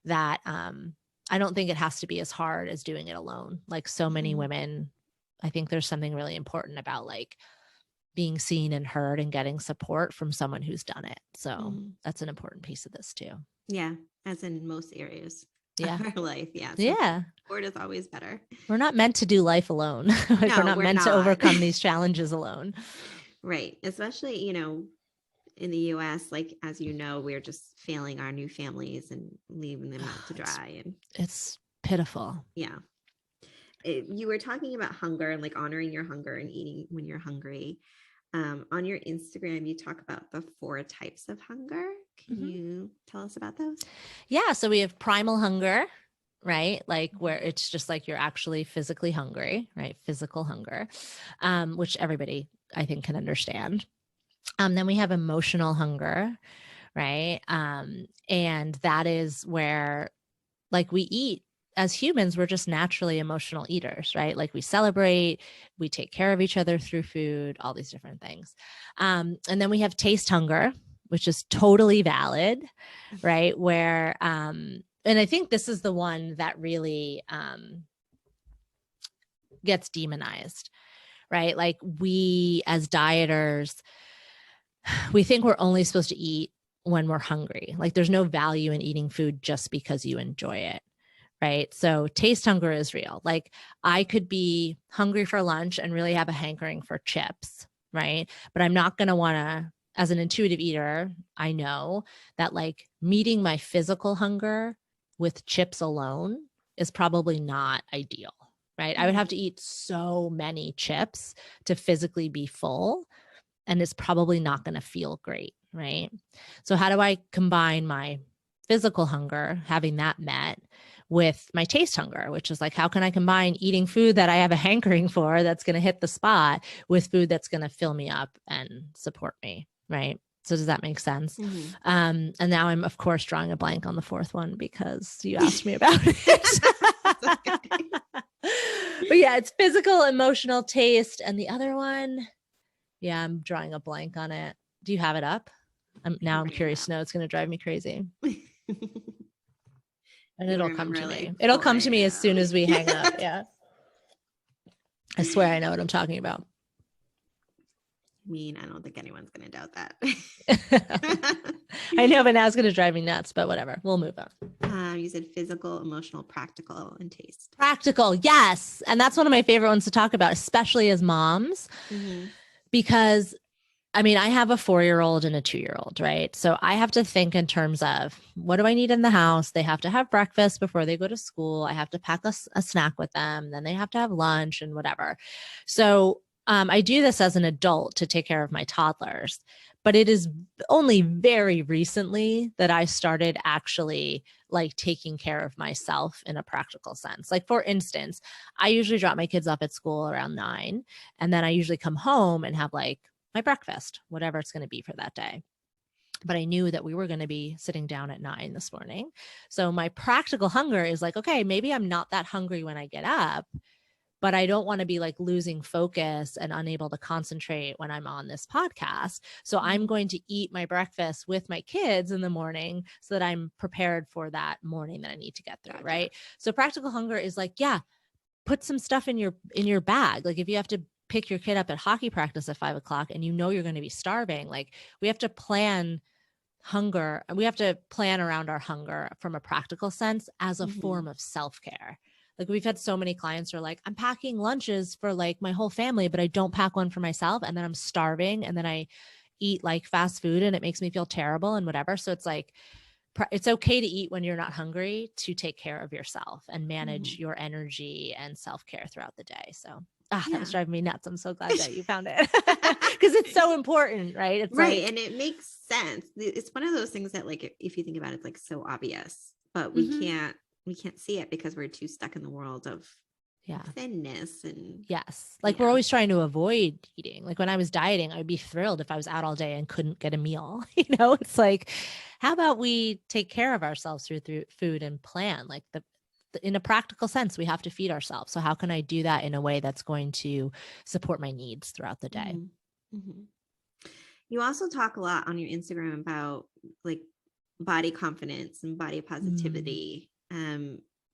that, I don't think it has to be as hard as doing it alone. Like so many women, I think there's something really important about like being seen and heard and getting support from someone who's done it. So that's an important piece of this too. Yeah. As in most areas of our life. Yeah. Yeah. Support is always better. We're not meant to do life alone. Like we're not meant to overcome these challenges alone. Right. Especially, in the US, like, as you know, we're just failing our new families and leaving them out to dry. And it's pitiful. yeah. You were talking about hunger and like honoring your hunger and eating when you're hungry. On your Instagram, you talk about the 4 types of hunger. Can you tell us about those? Yeah. So we have primal hunger, right? Like where it's just like you're actually physically hungry, right? Physical hunger, which everybody I think can understand. Then we have emotional hunger, right? And that is where like we eat as humans, we're just naturally emotional eaters, right? Like we celebrate, we take care of each other through food, all these different things. And then we have taste hunger, which is totally valid, right? Where, and I think this is the one that really gets demonized, right? Like we as dieters, we think we're only supposed to eat when we're hungry. Like there's no value in eating food just because you enjoy it. Right. So taste hunger is real. Like I could be hungry for lunch and really have a hankering for chips. Right. But I'm not going to want to, as an intuitive eater, I know that like meeting my physical hunger with chips alone is probably not ideal. Right. I would have to eat so many chips to physically be full, and it's probably not going to feel great. Right. So how do I combine my physical hunger, having that met, with my taste hunger, which is like, how can I combine eating food that I have a hankering for that's going to hit the spot with food that's going to fill me up and support me, right? So does that make sense? And now I'm, of course, drawing a blank on the 4th one because you asked me about it. But yeah, it's physical, emotional, taste. And the other one, yeah, I'm drawing a blank on it. Do you have it up? I'm curious to know. It's going to drive me crazy. And it'll come to me. It'll come to me as soon as we hang up. Yeah. I swear I know what I'm talking about. I mean, I don't think anyone's going to doubt that. I know, but now it's going to drive me nuts, but whatever. We'll move on. You said physical, emotional, practical, and taste. Practical. Yes. And that's one of my favorite ones to talk about, especially as moms, because I mean, I have a 4-year-old and a 2-year-old, right? So I have to think in terms of what do I need in the house? They have to have breakfast before they go to school. I have to pack a snack with them. Then they have to have lunch and whatever. So I do this as an adult to take care of my toddlers, but it is only very recently that I started actually like taking care of myself in a practical sense. Like for instance, I usually drop my kids off at school around 9, and then I usually come home and have like my breakfast, whatever it's going to be for that day. But I knew that we were going to be sitting down at 9 this morning. So my practical hunger is like, okay, maybe I'm not that hungry when I get up, but I don't want to be like losing focus and unable to concentrate when I'm on this podcast. So I'm going to eat my breakfast with my kids in the morning so that I'm prepared for that morning that I need to get through. Right. So practical hunger is like, yeah, put some stuff in your bag. Like if you have to pick your kid up at hockey practice at 5:00 and you know you're going to be starving, like we have to plan hunger, and we have to plan around our hunger from a practical sense as a form of self-care. Like we've had so many clients who are like, I'm packing lunches for like my whole family, but I don't pack one for myself. And then I'm starving. And then I eat like fast food and it makes me feel terrible and whatever. So it's like, it's okay to eat when you're not hungry, to take care of yourself and manage your energy and self-care throughout the day. So that was driving me nuts. I'm so glad that you found it because it's so important, right? It's right. Like, and it makes sense. It's one of those things that like, if you think about it, it's like so obvious, but we can't see it because we're too stuck in the world of thinness and like we're always trying to avoid eating. Like when I was dieting, I'd be thrilled if I was out all day and couldn't get a meal. It's like, how about we take care of ourselves through food and plan? Like in a practical sense, we have to feed ourselves. So how can I do that in a way that's going to support my needs throughout the day? You also talk a lot on your Instagram about like body confidence and body positivity.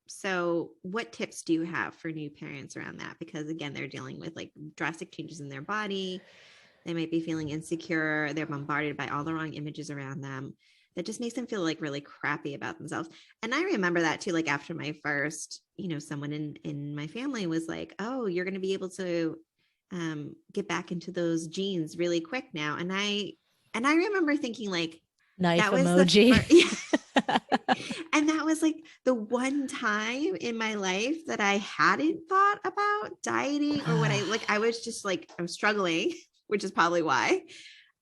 So what tips do you have for new parents around that? Because again, they're dealing with like drastic changes in their body. They might be feeling insecure. They're bombarded by all the wrong images around them. That just makes them feel like really crappy about themselves. And I remember that too, like after my first, someone in my family was like, oh, you're going to be able to get back into those jeans really quick now. And I And I remember thinking like, Knife that was the emoji. and that was like the one time in my life that I hadn't thought about dieting or what I was just like, I was struggling, which is probably why.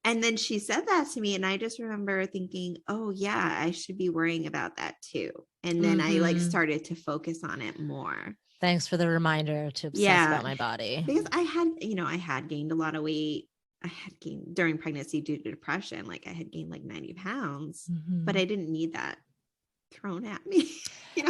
And then she said that to me. And I just remember thinking, oh yeah, I should be worrying about that too. And then I like started to focus on it more. Thanks for the reminder to obsess Yeah. about my body. Because I had gained a lot of weight. I had gained during pregnancy due to depression. Like I had gained like 90 pounds, but I didn't need that thrown at me.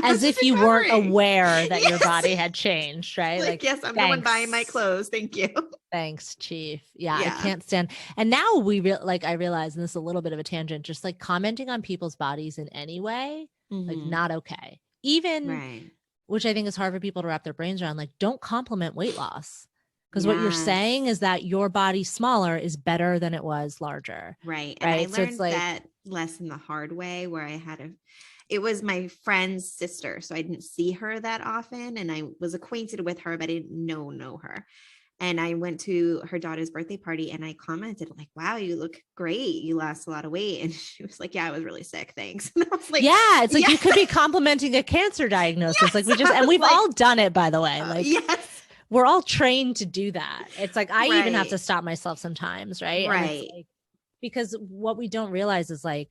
As if you weren't aware that your Yes. body had changed, right? Like, yes, I'm the one buying my clothes. Thank you. Thanks, Chief. Yeah, I can't stand. And now I realize, and this is a little bit of a tangent, just like commenting on people's bodies in any way, like not okay. Even, which I think is hard for people to wrap their brains around, like don't compliment weight loss. Because what you're saying is that your body smaller is better than it was larger. Right. And I learned that lesson the hard way where it was my friend's sister. So I didn't see her that often. And I was acquainted with her, but I didn't know her. And I went to her daughter's birthday party and I commented like, wow, you look great. You lost a lot of weight. And she was like, yeah, I was really sick. Thanks. And I was like, yeah, it's like, you could be complimenting a cancer diagnosis. Like we've all done it, by the way. Like, we're all trained to do that. It's like, I even have to stop myself sometimes. Right. Right. And it's like, because what we don't realize is like,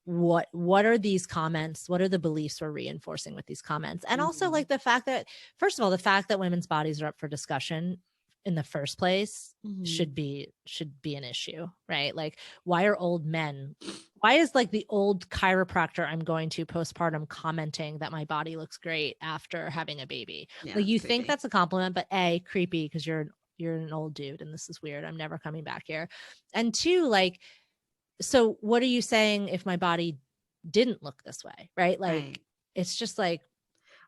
what are these comments? What are the beliefs we're reinforcing with these comments? And also like the fact that, first of all, the fact that women's bodies are up for discussion in the first place should be an issue, right? Like, why are old men, why is like the old chiropractor I'm going to postpartum commenting that my body looks great after having a baby? Like, you think that's a compliment, but A, creepy, because you're an old dude and this is weird. I'm never coming back here. And two, like, so what are you saying if my body didn't look this way? Right. Like, it's just like,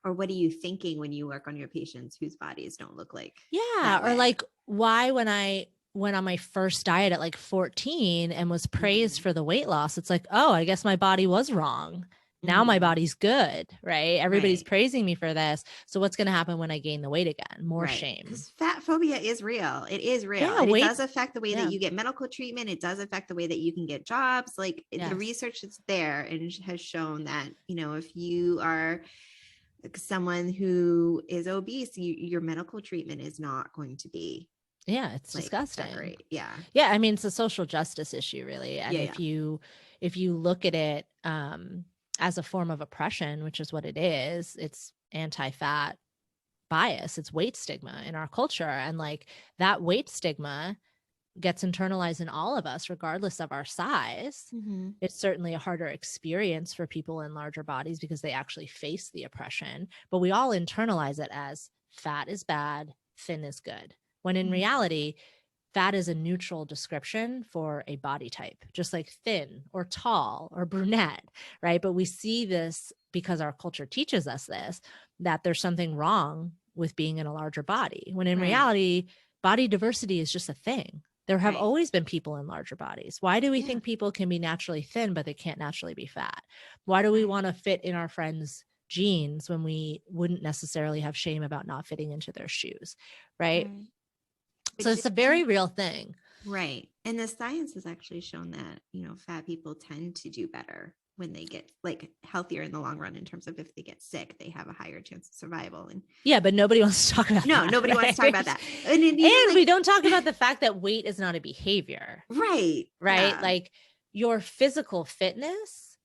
or what are you thinking when you work on your patients whose bodies don't look like, or like, why, when I went on my first diet at like 14 and was praised for the weight loss, it's like, oh, I guess my body was wrong. Now my body's good, right? Everybody's praising me for this. So what's going to happen when I gain the weight again? More shame. Because fat phobia is real. It is real. Yeah, and it does affect the way that you get medical treatment. It does affect the way that you can get jobs. Like the research is there and has shown that, if you are someone who is obese, your medical treatment is not going to be. Yeah, it's disgusting. Great. Yeah. Yeah. I mean, it's a social justice issue, really. And if you look at it, as a form of oppression, which is what it is, it's anti-fat bias, it's weight stigma in our culture. And like that weight stigma gets internalized in all of us, regardless of our size. It's certainly a harder experience for people in larger bodies because they actually face the oppression, but we all internalize it as fat is bad, thin is good. When in reality, fat is a neutral description for a body type, just like thin or tall or brunette, right? But we see this because our culture teaches us this, that there's something wrong with being in a larger body, when in reality, body diversity is just a thing. There have always been people in larger bodies. Why do we think people can be naturally thin, but they can't naturally be fat? Why do we want to fit in our friends' jeans when we wouldn't necessarily have shame about not fitting into their shoes, right? So it's a very real thing. Right. And the science has actually shown that, fat people tend to do better when they get like healthier in the long run, in terms of if they get sick, they have a higher chance of survival. And but nobody wants to talk about that. Nobody wants to talk about that. And we don't talk about the fact that weight is not a behavior. Right. Yeah. Like your physical fitness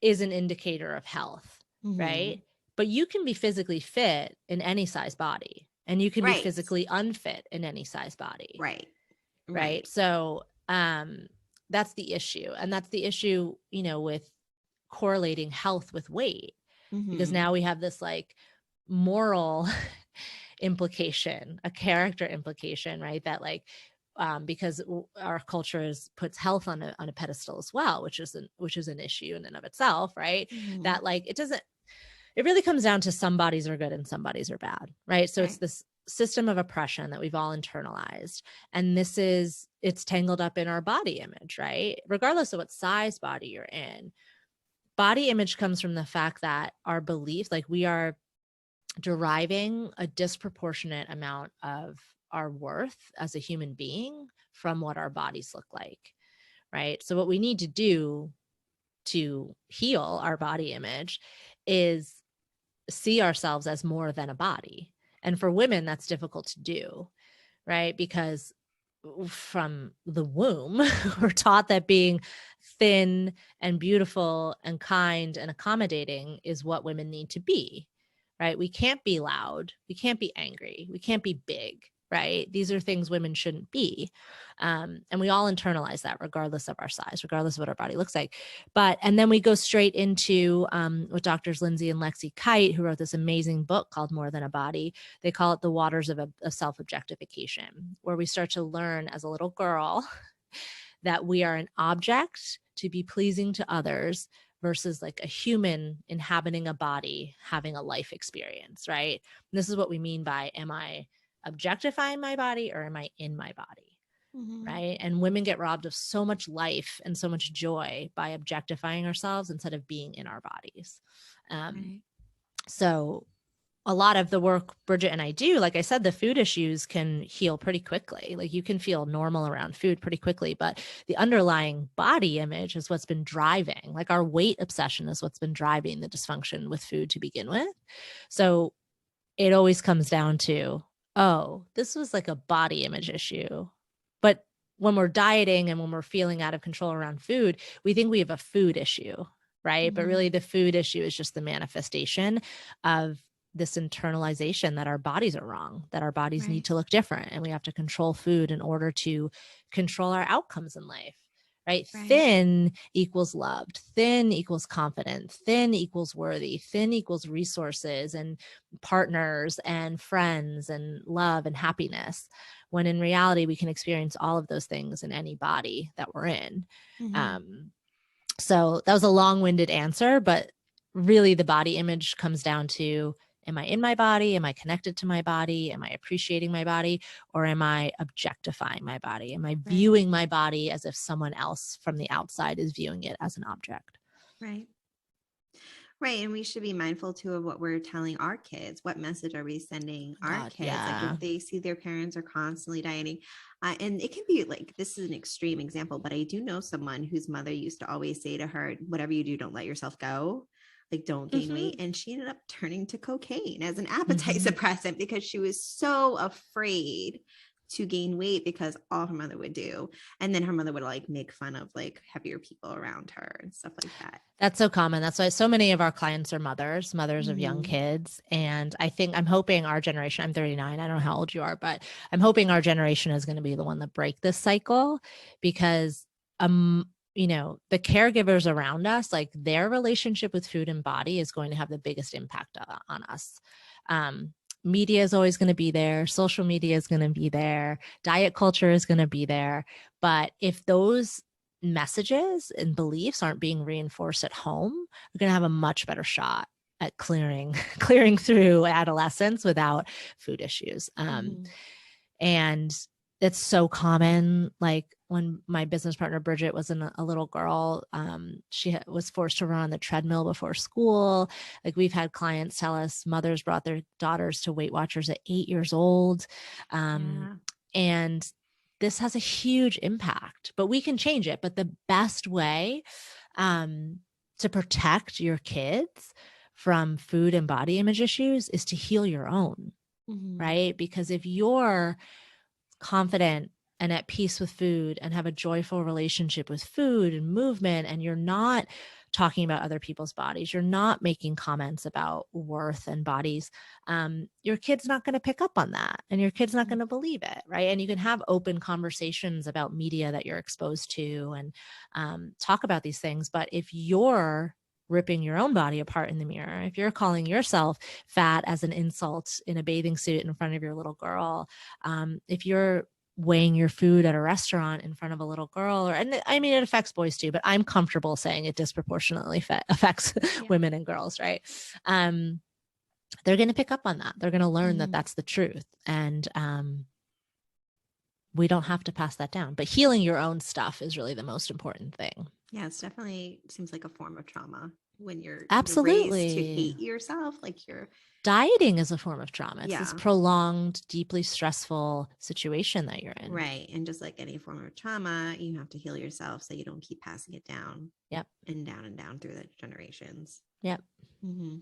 is an indicator of health, right? But you can be physically fit in any size body. And you can be physically unfit in any size body. Right. So that's the issue. And that's the issue, with correlating health with weight, because now we have this like moral implication, a character implication, right? That like, because our culture puts health on a pedestal as well, which is an issue in and of itself, right? That like, it really comes down to some bodies are good and some bodies are bad, right? So it's this system of oppression that we've all internalized. And it's tangled up in our body image, right? Regardless of what size body you're in. Body image comes from the fact that our belief, like we are deriving a disproportionate amount of our worth as a human being from what our bodies look like. right? So what we need to do to heal our body image is see ourselves as more than a body. And for women, that's difficult to do, right? Because from the womb, we're taught that being thin and beautiful and kind and accommodating is what women need to be, right? We can't be loud. We can't be angry. We can't be big, right? These are things women shouldn't be. And we all internalize that regardless of our size, regardless of what our body looks like. And then we go straight into with Doctors Lindsay and Lexi Kite, who wrote this amazing book called More Than a Body. They call it the waters of self-objectification, where we start to learn as a little girl that we are an object to be pleasing to others versus like a human inhabiting a body, having a life experience, right? And this is what we mean by, am I objectifying my body or am I in my body? Right. And women get robbed of so much life and so much joy by objectifying ourselves instead of being in our bodies. So a lot of the work Bridget and I do, like I said, the food issues can heal pretty quickly. Like you can feel normal around food pretty quickly, but the underlying body image is what's been driving, like our weight obsession is what's been driving the dysfunction with food to begin with. So it always comes down to, oh, this was like a body image issue. But when we're dieting and when we're feeling out of control around food, we think we have a food issue, right? But really the food issue is just the manifestation of this internalization that our bodies are wrong, that our bodies need to look different, and we have to control food in order to control our outcomes in life, right? Thin equals loved, thin equals confident, thin equals worthy, thin equals resources and partners and friends and love and happiness, when in reality we can experience all of those things in any body that we're in. So that was a long-winded answer, but really the body image comes down to, am I in my body? Am I connected to my body? Am I appreciating my body? Or am I objectifying my body? Am I viewing my body as if someone else from the outside is viewing it as an object? Right. And we should be mindful too of what we're telling our kids. What message are we sending our kids? Like if they see their parents are constantly dieting, and it can be like, this is an extreme example, but I do know someone whose mother used to always say to her, whatever you do, don't let yourself go. Like don't gain weight. And she ended up turning to cocaine as an appetite suppressant because she was so afraid to gain weight because all her mother would do. And then her mother would like make fun of like heavier people around her and stuff like that. That's so common. That's why so many of our clients are mothers of young kids. And I think I'm hoping our generation, I'm 39, I don't know how old you are, but I'm hoping our generation is going to be the one that break this cycle, because you know, the caregivers around us, like their relationship with food and body is going to have the biggest impact on us. Media is always going to be there. Social media is going to be there. Diet culture is going to be there. But if those messages and beliefs aren't being reinforced at home, we're going to have a much better shot at clearing through adolescence without food issues. And it's so common. Like when my business partner, Bridget, was a little girl, she was forced to run on the treadmill before school. Like we've had clients tell us mothers brought their daughters to Weight Watchers at 8 years old. And this has a huge impact, but we can change it. But the best way to protect your kids from food and body image issues is to heal your own, right? Because if you're confident and at peace with food and have a joyful relationship with food and movement, and you're not talking about other people's bodies, you're not making comments about worth and bodies, your kid's not going to pick up on that, and your kid's not going to believe it, right? And you can have open conversations about media that you're exposed to and talk about these things. But if you're ripping your own body apart in the mirror, if you're calling yourself fat as an insult in a bathing suit in front of your little girl, if you're weighing your food at a restaurant in front of a little girl, and I mean, it affects boys too, but I'm comfortable saying it disproportionately affects women and girls, right? They're going to pick up on that. They're going to learn that that's the truth. And we don't have to pass that down, but healing your own stuff is really the most important thing. Yeah, it's definitely seems like a form of trauma. when you're raised to Absolutely. hate yourself, like you're, Dieting is a form of trauma. It's this yeah, prolonged, deeply stressful situation that you're in. right. And just like any form of trauma, you have to heal yourself so you don't keep passing it down Yep. and down through the generations. Yep. Mm-hmm.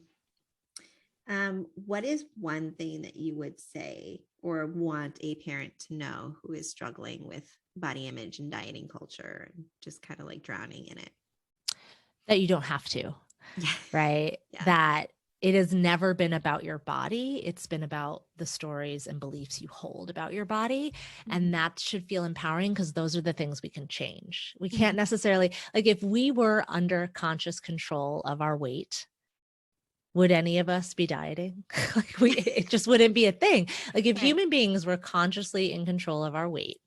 What is one thing that you would say or want a parent to know who is struggling with body image and dieting culture and just kind of like drowning in it? That you don't have to, Yeah. right? Yeah. That it has never been about your body. It's been about the stories and beliefs you hold about your body. And that should feel empowering because those are the things we can change. We can't necessarily, like, if we were under conscious control of our weight, would any of us be dieting? Like it just wouldn't be a thing. Like if Right. human beings were consciously in control of our weight,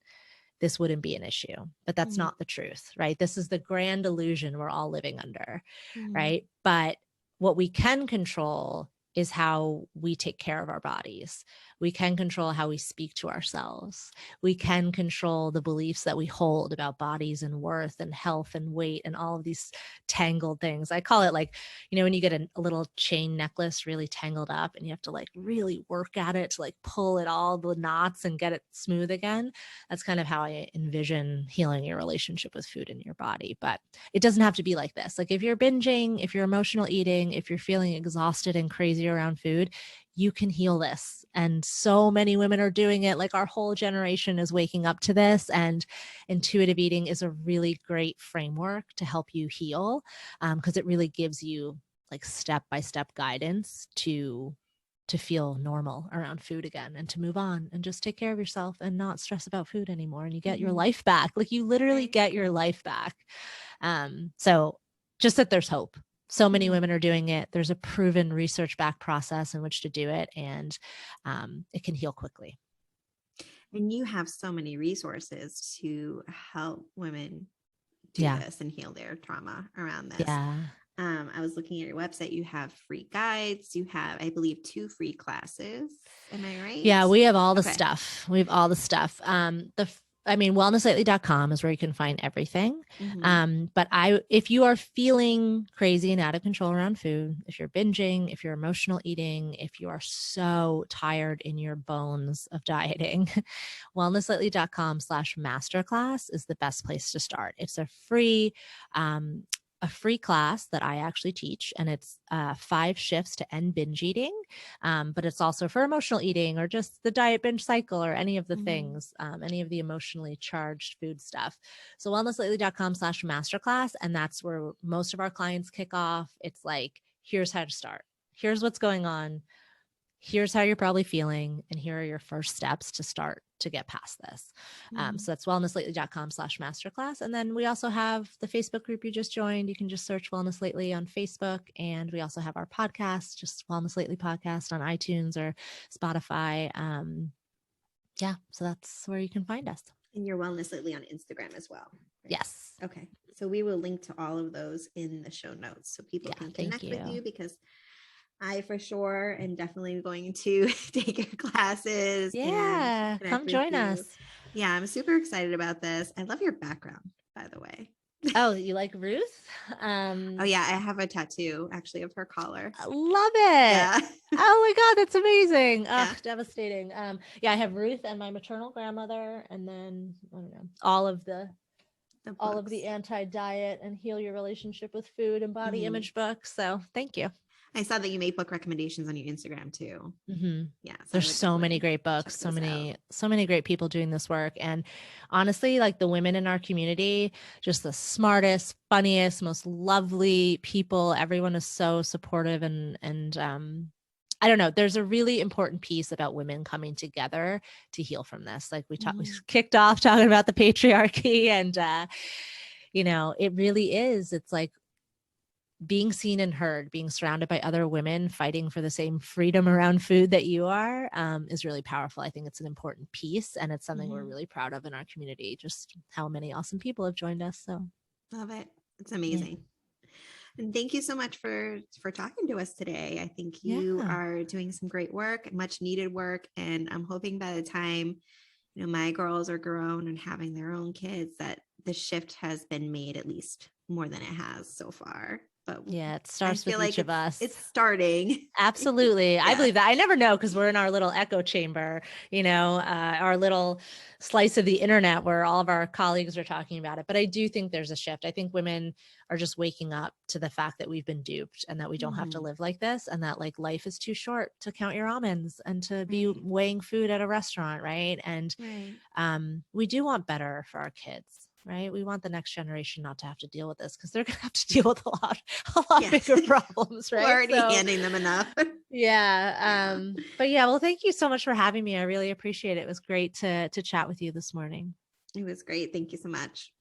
this wouldn't be an issue, but that's not the truth, right? This is the grand illusion we're all living under, right? But what we can control is how we take care of our bodies. We can control how we speak to ourselves. We can control the beliefs that we hold about bodies and worth and health and weight and all of these tangled things. I call it like, when you get a little chain necklace really tangled up and you have to like really work at it to like pull it all the knots and get it smooth again. That's kind of how I envision healing your relationship with food in your body. But it doesn't have to be like this. Like if you're binging, if you're emotional eating, if you're feeling exhausted and crazy around food, you can heal this. And so many women are doing it. Like our whole generation is waking up to this. And intuitive eating is a really great framework to help you heal because it really gives you like step-by-step guidance to feel normal around food again and to move on and just take care of yourself and not stress about food anymore. And you get your life back. Like you literally get your life back. So just that there's hope. So many women are doing it. There's a proven research back process in which to do it. And it can heal quickly. And you have so many resources to help women do this and heal their trauma around this. Yeah. I was looking at your website. You have free guides. You have, I believe, 2 free classes. Am I right? Yeah, we have all the stuff. We have all the stuff. Wellnesslately.com is where you can find everything. But if you are feeling crazy and out of control around food, if you're binging, if you're emotional eating, if you are so tired in your bones of dieting, wellnesslately.com/masterclass is the best place to start. It's a free class that I actually teach, and it's 5 shifts to end binge eating. But it's also for emotional eating or just the diet binge cycle or any of the things, any of the emotionally charged food stuff. So wellnesslately.com/masterclass. And that's where most of our clients kick off. It's like, here's how to start. Here's what's going on. Here's how you're probably feeling. And here are your first steps to start to get past this. So that's wellnesslately.com/masterclass. And then we also have the Facebook group you just joined. You can just search Wellness Lately on Facebook. And we also have our podcast, just Wellness Lately podcast on iTunes or Spotify. So that's where you can find us. And your Wellness Lately on Instagram as well. Right? Yes. Okay. So we will link to all of those in the show notes so people can connect with you, because I for sure am definitely going to take your classes. Yeah, come join us. Yeah, I'm super excited about this. I love your background, by the way. Oh, you like Ruth? Oh yeah, I have a tattoo actually of her collar. I love it. Yeah. Oh my God, that's amazing. Oh, devastating. I have Ruth and my maternal grandmother, and then I don't know, all of the anti-diet and heal your relationship with food and body image books. So thank you. I saw that you make book recommendations on your Instagram too. Yeah. So there's so many great books, so many great people doing this work. And honestly, like the women in our community, just the smartest, funniest, most lovely people. Everyone is so supportive and I don't know. There's a really important piece about women coming together to heal from this. Like we kicked off talking about the patriarchy and, it really is. It's like being seen and heard, being surrounded by other women fighting for the same freedom around food that you are is really powerful. I think it's an important piece, and it's something we're really proud of in our community, just how many awesome people have joined us. So love it. It's amazing. Yeah. And thank you so much for talking to us today. I think you are doing some great work, much needed work. And I'm hoping by the time, my girls are grown and having their own kids, that the shift has been made at least more than it has so far. but Yeah, it I starts with feel like each of us. it's starting. Absolutely. I Yeah. believe that. I never know because we're in our little echo chamber, our little slice of the internet where all of our colleagues are talking about it. But I do think there's a shift. I think women are just waking up to the fact that we've been duped and that we don't have to live like this, and that like life is too short to count your almonds and to be weighing food at a restaurant, right? And we do want better for our kids. Right. We want the next generation not to have to deal with this because they're going to have to deal with a lot bigger problems. Right. We're already handing them enough. But yeah, well, thank you so much for having me. I really appreciate it. It was great to chat with you this morning. It was great. Thank you so much.